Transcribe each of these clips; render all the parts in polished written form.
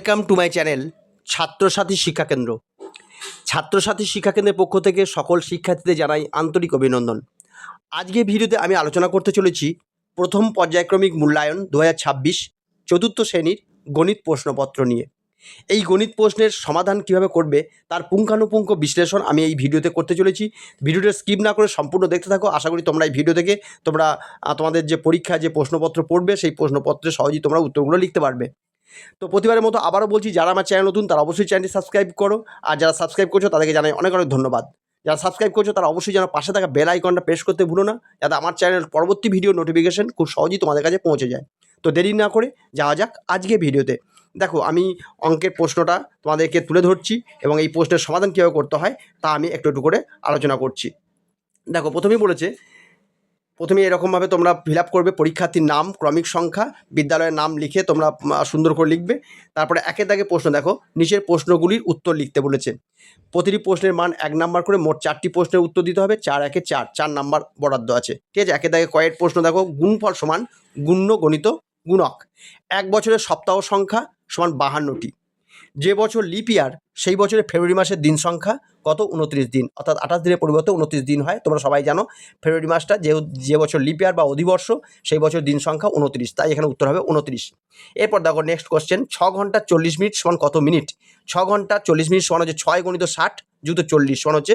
Welcome to my channel Chhatrasathi শিক্ষাকেন্দ্র। ছাত্রসাথী শিক্ষাকেন্দ্রের পক্ষ থেকে সকল শিক্ষার্থীদের জানাই আন্তরিক অভিনন্দন। আজকে ভিডিওতে আমি আলোচনা করতে চলেছি প্রথম পর্যায়ক্রমিক মূল্যায়ন 2026 চতুর্থ শ্রেণীর গণিত প্রশ্নপত্র নিয়ে। এই গণিত প্রশ্নের সমাধান কিভাবে করবে তার পুঙ্খানুপুঙ্খ বিশ্লেষণ আমি এই ভিডিওতে করতে চলেছি। ভিডিওটা স্কিপ না করে সম্পূর্ণ দেখতে থাকো। আশা করি তোমরা এই ভিডিও থেকে তোমাদের যে পরীক্ষায় যে প্রশ্নপত্র পড়বে সেই প্রশ্নপত্রে সহজেই তোমরা উত্তরগুলো লিখতে পারবে। তো প্রতিবারের মতো আবারও বলছি, যারা আমার চ্যানেল নতুন তারা অবশ্যই চ্যানেলটি সাবস্ক্রাইব করো, আর যারা সাবস্ক্রাইব করছো তাদেরকে জানাই অনেক অনেক ধন্যবাদ। যারা সাবস্ক্রাইব করছো তারা অবশ্যই যেন পাশে থাকা বেল আইকনটা প্রেস করতে ভুলো না, যাতে আমার চ্যানেল পরবর্তী ভিডিও নোটিফিকেশন খুব সহজেই তোমাদের কাছে পৌঁছে যায়। তো দেরি না করে যাওয়া যাক আজকে ভিডিওতে। দেখো, আমি অঙ্কের প্রশ্নটা তোমাদেরকে তুলে ধরছি এবং এই প্রশ্নের সমাধান কীভাবে করতে হয় তা আমি একটু একটু করে আলোচনা করছি। দেখো, প্রথমে এরকমভাবে তোমরা ফিল আপ করবে পরীক্ষার্থীর নাম, ক্রমিক সংখ্যা, বিদ্যালয়ের নাম লিখে তোমরা সুন্দর করে লিখবে। তারপরে একের দাগে প্রশ্ন দেখো, নিচের প্রশ্নগুলির উত্তর লিখতে বলেছে। প্রতিটি প্রশ্নের মান 1 নাম্বার করে, মোট 4টি প্রশ্নের উত্তর দিতে হবে। 4 একে 4 নাম্বার বরাদ্দ আছে, ঠিক আছে। একের দাগে কয়ের প্রশ্ন দেখো, গুণফল সমান গুণ্য গণিত গুণক। 1 বছরের সপ্তাহ সংখ্যা সমান 52টি। যে বছর লিপ ইয়ার সেই বছরের ফেব্রুয়ারি মাসের দিন সংখ্যা কত? 29 দিন, অর্থাৎ 28 দিনের পরিবর্তে 29 দিন হয়। তোমরা সবাই জানো ফেব্রুয়ারি মাসটা যে বছর লিপ ইয়ার বা অধিবর্ষ সেই বছর দিন সংখ্যা 29, তাই এখানে উত্তর হবে 29। এরপর দেখো নেক্সট কোশ্চেন, 6 ঘন্টা 40 মিনিট সমান কত মিনিট? 6 ঘন্টা 40 মিনিট সমান হচ্ছে 6 গুণিত 60 যুক্ত 40 সমান হচ্ছে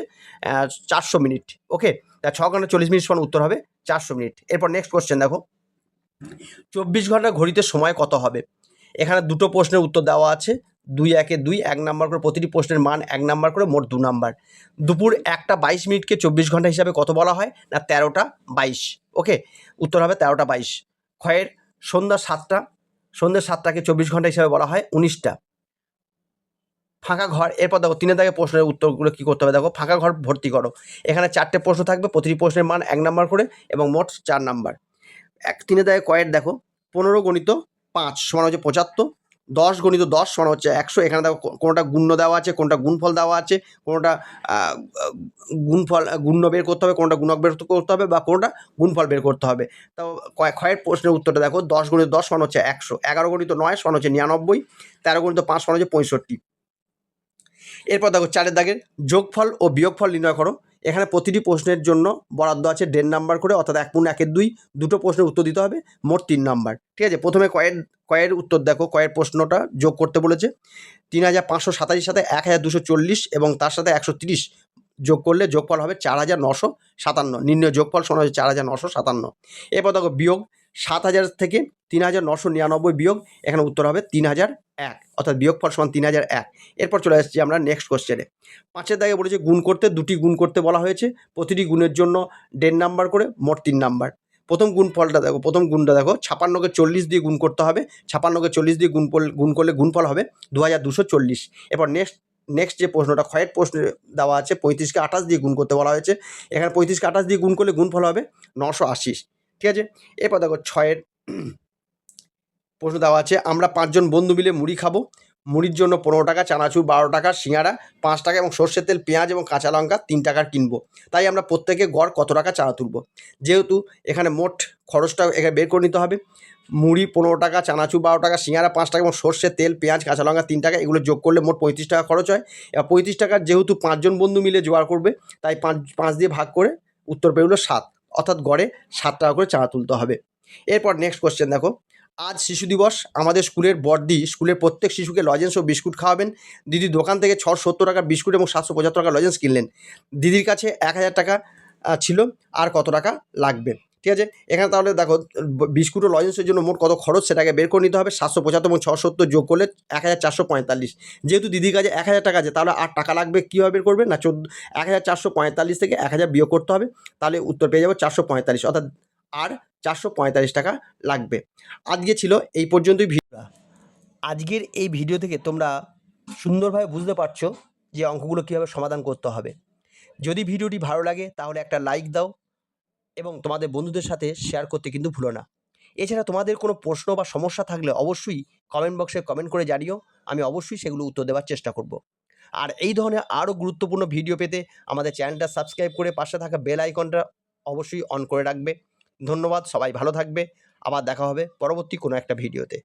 400 মিনিট। ওকে, তা 6 ঘন্টা 40 মিনিট সমান উত্তর হবে 400 মিনিট। এরপর নেক্সট কোশ্চেন দেখো, 24 ঘন্টা ঘড়িতে সময় কত হবে? এখানে দুটো প্রশ্নের উত্তর দেওয়া আছে, 2 একে 2, 1 নাম্বার করে, প্রতিটি প্রশ্নের মান 1 নাম্বার করে, মোট 2 নাম্বার। দুপুর 1টা 22 মিনিটকে 24 ঘন্টা হিসাবে কত বলা হয়? না 13টা 22। ওকে, উত্তর হবে 13টা 22। ক্ষয়ের সন্ধ্যা 7টাকে 24 ঘন্টা হিসাবে বলা হয় 19টা। ফাঁকা ঘর, এরপর দেখো 3 দাগে প্রশ্নের উত্তরগুলো কী করতে হবে দেখো, ফাঁকা ঘর ভর্তি করো। এখানে 4টে প্রশ্ন থাকবে, প্রতিটি প্রশ্নের মান 1 নাম্বার করে এবং মোট 4 নাম্বার। 3 দাগে কয়ের দেখো, 15 গুণিত 5 সমান হচ্ছে 75, 10 গুণিত 10 সমান হচ্ছে 100। এখানে দেখো কোনোটা গুণ্য দেওয়া আছে, কোনটা গুণফল দেওয়া আছে, কোনোটা গুণ্য বের করতে হবে, কোনটা গুণক বের করতে হবে, বা কোনটা গুণফল বের করতে হবে। তো ক্ষয়ের প্রশ্নের উত্তরটা দেখো, 10 গুণিত 10 সমান হচ্ছে 100, 11 গুণিত 9 সমান হচ্ছে 99, 13 গুণিত 5 সমান হচ্ছে 65। এরপর দেখো 4 দাগের যোগফল ও বিয়োগফল নির্ণয় করো। এখানে প্রতিটি প্রশ্নের জন্য বরাদ্দ আছে 1.5 নাম্বার করে, অর্থাৎ 1 গুণ 1 2, দুটো প্রশ্নের উত্তর দিতে হবে, মোট 3 নাম্বার। ঠিক আছে, প্রথমে কয়ের উত্তর দেখো, কয়ের প্রশ্নটা যোগ করতে বলেছে। 3587 সাথে 1240 এবং তার সাথে 130 যোগ করলে যোগফল হবে 4957। নির্ণয় যোগফল সমান হচ্ছে 4957। এরপর দেখো বিয়োগ, 7000 থেকে 3999 বিয়োগ, এখানে উত্তর হবে 3001, অর্থাৎ বিয়োগফল সমান 3001। এরপর চলে আসছি আমরা নেক্সট কোশ্চেনে। 5 দাগে বলেছে গুণ করতে, দুটি গুণ করতে বলা হয়েছে, প্রতিটি গুণের জন্য 1.5 নাম্বার করে, মোট 3 নাম্বার। প্রথম গুণটা দেখো, 56কে 40 দিয়ে গুণ করতে হবে। 56কে 40 দিয়ে গুণ করলে গুণফল হবে 2240। এরপর নেক্সট যে প্রশ্নটা ক্ষয়ের প্রশ্নে দেওয়া আছে, 35কে 28 দিয়ে গুণ করতে বলা হয়েছে। এখানে 35কে 28 দিয়ে গুণ করলে গুণফল হবে 980। ঠিক আছে, এরপর দেখো 6 প্রশ্ন দেওয়া আছে, আমরা 5 জন বন্ধু মিলে মুড়ি খাবো। মুড়ির জন্য 15 টাকা, চানাচুর 12 টাকা, সিঙ্গারা 5 টাকা এবং সর্ষের তেল, পেঁয়াজ এবং কাঁচা লঙ্কা 3 টাকার কিনবো। তাই আমরা প্রত্যেকে গড় কত টাকা চাঁদা তুলব? যেহেতু এখানে মোট খরচটা এখানে বের করে নিতে হবে। মুড়ি 15 টাকা, চানাচুর 12 টাকা, সিঙ্গারা 5 টাকা এবং সর্ষের তেল, পেঁয়াজ, কাঁচা লঙ্কা 3 টাকা, এগুলো যোগ করলে মোট 35 টাকা খরচ হয়। এবার 35 টাকার যেহেতু 5 জন বন্ধু মিলে জোগাড় করবে, তাই 5 দিয়ে ভাগ করে উত্তর বেরোলো 7, অর্থাৎ গড়ে 7 টাকা করে চাঁদা তুলতে হবে। এরপর নেক্সট কোশ্চেন দেখো, আজ শিশু দিবস, আমাদের স্কুলের বড়দি স্কুলের প্রত্যেক শিশুকে লজেন্স ও বিস্কুট খাওয়াবেন। দিদি দোকান থেকে 670 টাকার বিস্কুট এবং 775 টাকার লজেন্স কিনলেন। দিদির কাছে 1000 টাকা ছিল, আর কত টাকা লাগবে? ঠিক আছে, এখানে তাহলে দেখো বিস্কুট ও লজেন্সের জন্য মোট কত খরচ সেটাকে বের করে নিতে হবে। 775 এবং 670 যোগ করলে 1445। যেহেতু দিদির কাছে 1000 টাকা আছে, তাহলে আর টাকা লাগবে কীভাবে বের করবে? না 1445 থেকে 1000 বিয়োগ করতে হবে, তাহলে উত্তর পেয়ে যাবো 445, অর্থাৎ আর 445 টাকা লাগবে। আজকে ছিল এই পর্যন্তই ভিডিও। আজকের এই ভিডিও থেকে তোমরা সুন্দরভাবে বুঝতে পারছো যে অঙ্কগুলো কীভাবে সমাধান করতে হবে। যদি ভিডিওটি ভালো লাগে তাহলে একটা লাইক দাও এবং তোমাদের বন্ধুদের সাথে শেয়ার করতে কিন্তু ভুলো না। এছাড়া তোমাদের কোনো প্রশ্ন বা সমস্যা থাকলে অবশ্যই কমেন্ট বক্সে কমেন্ট করে জানিও, আমি অবশ্যই সেগুলো উত্তর দেওয়ার চেষ্টা করব। আর এই ধরনের আরও গুরুত্বপূর্ণ ভিডিও পেতে আমাদের চ্যানেলটা সাবস্ক্রাইব করে পাশে থাকা বেল আইকনটা অবশ্যই অন করে রাখবে। ধন্যবাদ, সবাই ভালো থাকবে। আবার দেখা হবে পরবর্তী কোনো একটা ভিডিওতে।